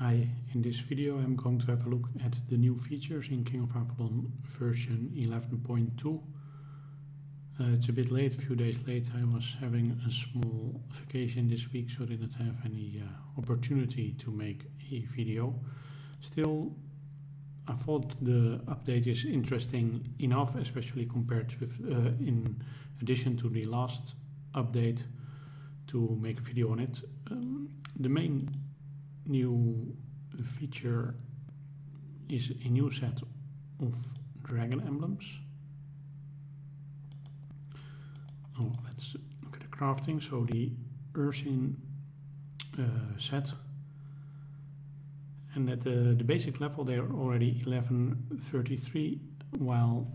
In this video I'm going to have a look at the new features in King of Avalon version 11.2. It's a bit late, a few days late. I was having a small vacation this week, so I didn't have any opportunity to make a video. Still, I thought the update is interesting enough, especially compared with, in addition to the last update, to make a video on it. The main new feature is a new set of dragon emblems. Oh, let's look at the crafting. So the Ursine set, and at the basic level they are already 1133, while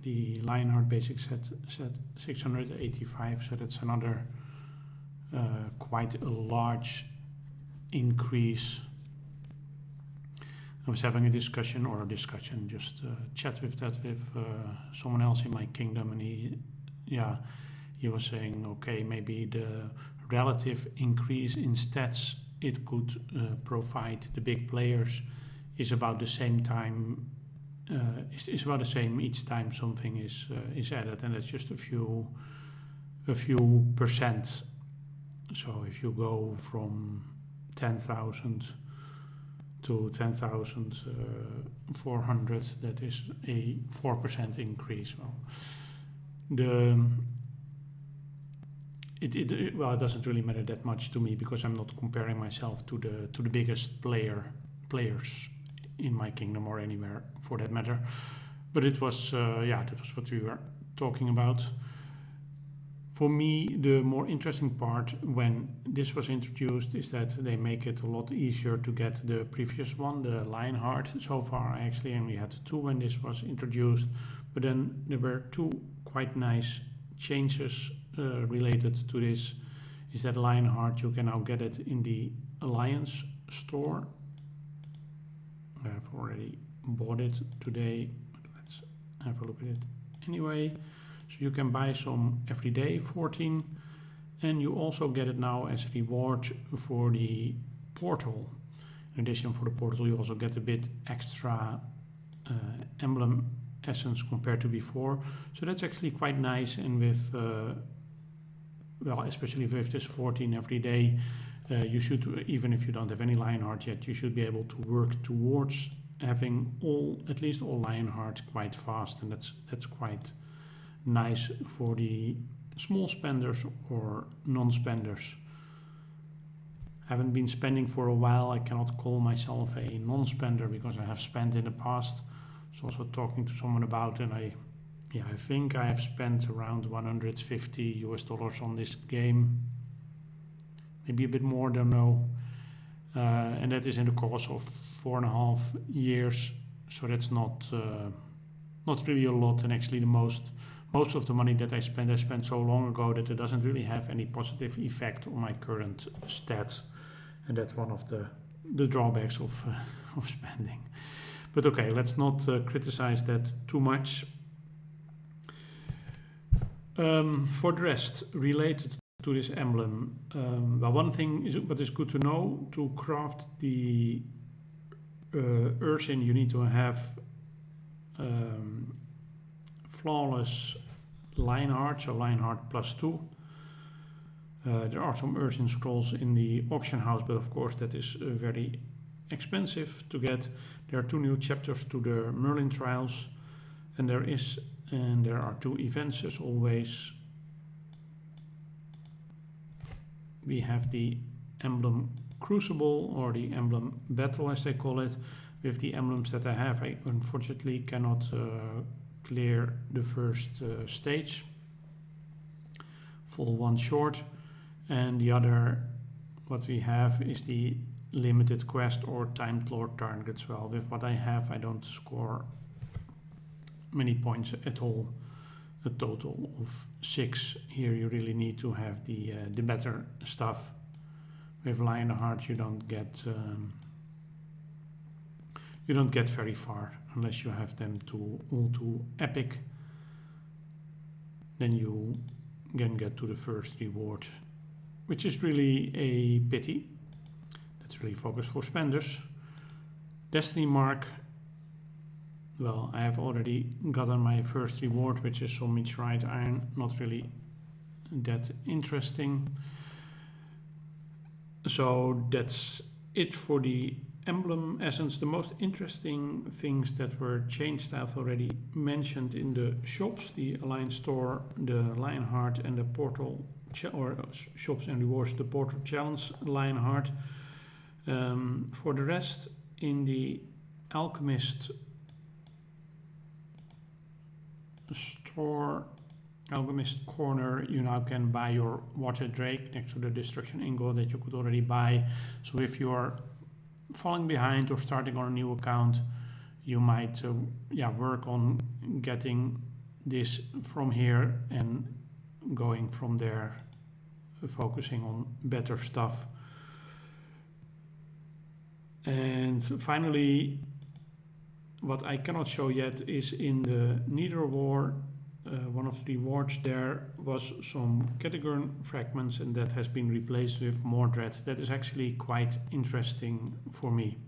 the Lionheart basic set 685, so that's another quite a large increase. I was having a discussion, just chat with someone else in my kingdom, and he was saying, okay, maybe the relative increase in stats it could provide the big players is about the same time. Is about the same each time something is added, and it's just a few percent. So if you go from 10,000 to 10,400, that is a 4% increase. Well, it doesn't really matter that much to me, because I'm not comparing myself to the biggest players in my kingdom or anywhere for that matter. But it was that was what we were talking about. For me, the more interesting part when this was introduced is that they make it a lot easier to get the previous one, the Lionheart. So far I actually only had two when this was introduced, but then there were two quite nice changes related to this. Is that Lionheart, you can now get it in the Alliance store. I have already bought it today, but let's have a look at it anyway. So you can buy some every day, 14, and you also get it now as reward for the portal. In addition, for the portal you also get a bit extra emblem essence compared to before. So that's actually quite nice, and with especially with this 14 every day, you should, even if you don't have any Lionheart yet, you should be able to work towards having at least all Lionheart quite fast, and that's quite nice for the small spenders or non-spenders. Haven't been spending for a while. I cannot call myself a non-spender because I have spent in the past. I was also talking to someone about, and I think I have spent around $150 on this game, maybe a bit more, don't know, and that is in the course of 4.5 years. So that's not really a lot, and actually most of the money that I spent so long ago that it doesn't really have any positive effect on my current stats, and that's one of the drawbacks of spending. But okay, let's not criticize that too much. For the rest, related to this emblem, one thing is what is good to know: to craft the Ursine, you need to have flawless Lionheart, so Lionheart +2. There are some Ursine scrolls in the auction house, but of course that is very expensive to get. There are 2 new chapters to the Merlin trials, and there are 2 events as always. We have the Emblem Crucible, or the Emblem Battle as they call it. With the emblems that I have, I unfortunately cannot clear the first stage, fall one short, and the other what we have is the limited quest or timed lord targets. Well, with what I have, I don't score many points at all, a total of 6. Here you really need to have the better stuff. With Lionheart you don't get very far unless you have them all to epic. Then you can get to the first reward, which is really a pity. that's really focused for spenders. Destiny mark. Well, I have already gotten my first reward, which is some meteorite iron. Not really that interesting. So that's it for the emblem essence. The most interesting things that were changed I've already mentioned in the shops, the Alliance store, the Lionheart, and the Portal shops and rewards, the Portal Challenge Lionheart. For the rest, in the Alchemist store, Alchemist corner, you now can buy your Water Drake next to the Destruction Ingot that you could already buy. So if you are falling behind or starting on a new account, you might work on getting this from here and going from there, focusing on better stuff. And finally, what I cannot show yet is in the Nether War, one of the rewards there was some Categorn fragments, and that has been replaced with Mordred. That is actually quite interesting for me,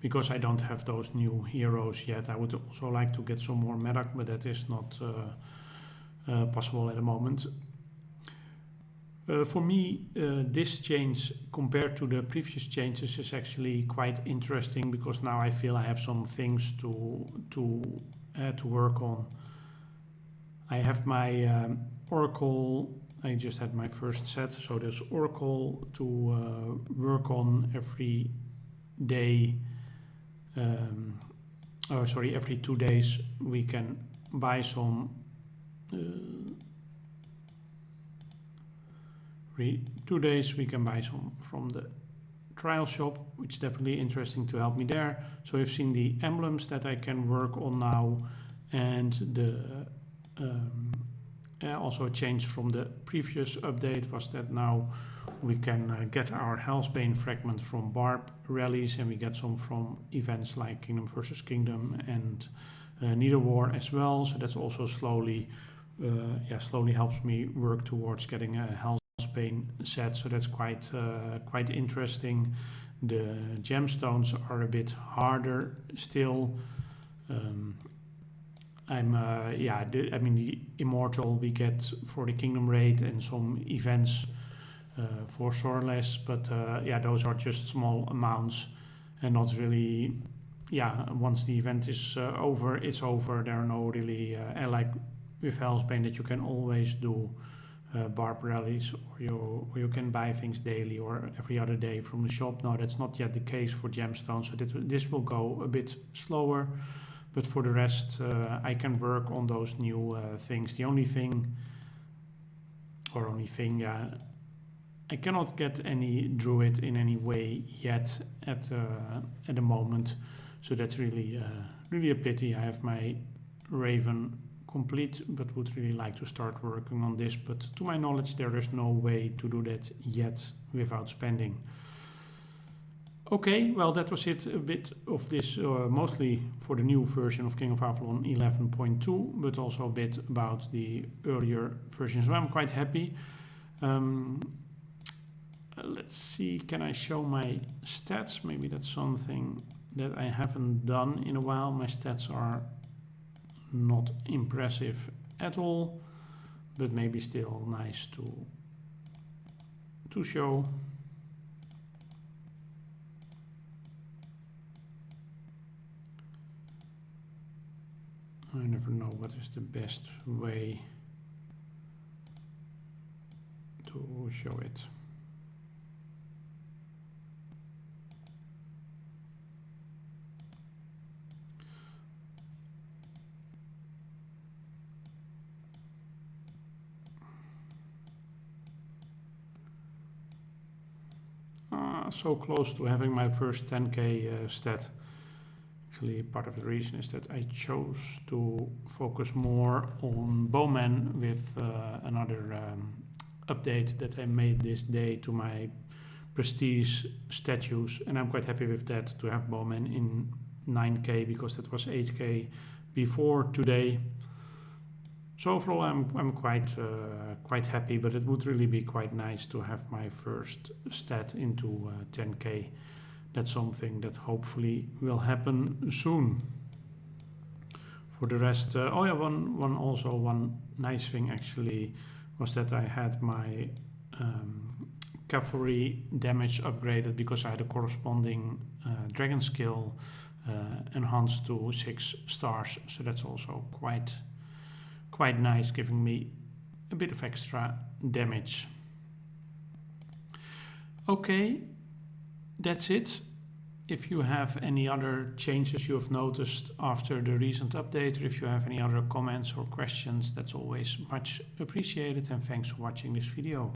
because I don't have those new heroes yet. I would also like to get some more Medak, but that is not possible at the moment. For me, this change compared to the previous changes is actually quite interesting, because now I feel I have some things to work on. I have my Oracle. I just had my first set, so there's Oracle to work on every day. Every 2 days we can buy some. 2 days we can buy some from the trial shop, which is definitely interesting to help me there. So we've seen the emblems that I can work on now, and the also a change from the previous update was that now we can get our Hellsbane fragment from Barb rallies, and we get some from events like Kingdom versus Kingdom and Nether War as well. So that's also slowly helps me work towards getting a Hellsbane set. So that's quite interesting. The gemstones are a bit harder still. The Immortal we get for the Kingdom raid and some events for Sorless, but those are just small amounts and not really. Once the event is over, it's over. There are no really like with Hellsbane that you can always do Barb rallies, or you can buy things daily or every other day from the shop. No, that's not yet the case for gemstones, so this will go a bit slower. But for the rest, I can work on those new things. The only thing, I cannot get any druid in any way yet at the moment. So that's really a pity. I have my Raven complete, but would really like to start working on this. But to my knowledge, there is no way to do that yet without spending. Okay, well, that was it, a bit of this, mostly for the new version of King of Avalon 11.2, but also a bit about the earlier versions. So I'm quite happy. Let's see, can I show my stats? Maybe that's something that I haven't done in a while. My stats are not impressive at all, but maybe still nice to show. I never know what is the best way to show it. So close to having my first 10k stat. Actually, part of the reason is that I chose to focus more on bowmen with another update that I made this day to my prestige statues, and I'm quite happy with that, to have bowmen in 9k, because that was 8k before today. So overall, I'm quite happy, but it would really be quite nice to have my first stat into 10k. That's something that hopefully will happen soon. For the rest, oh yeah, one nice thing actually was that I had my cavalry damage upgraded because I had a corresponding dragon skill enhanced to 6 stars. So that's also quite nice, giving me a bit of extra damage. Okay, that's it. If you have any other changes you have noticed after the recent update, or if you have any other comments or questions, that's always much appreciated, and thanks for watching this video.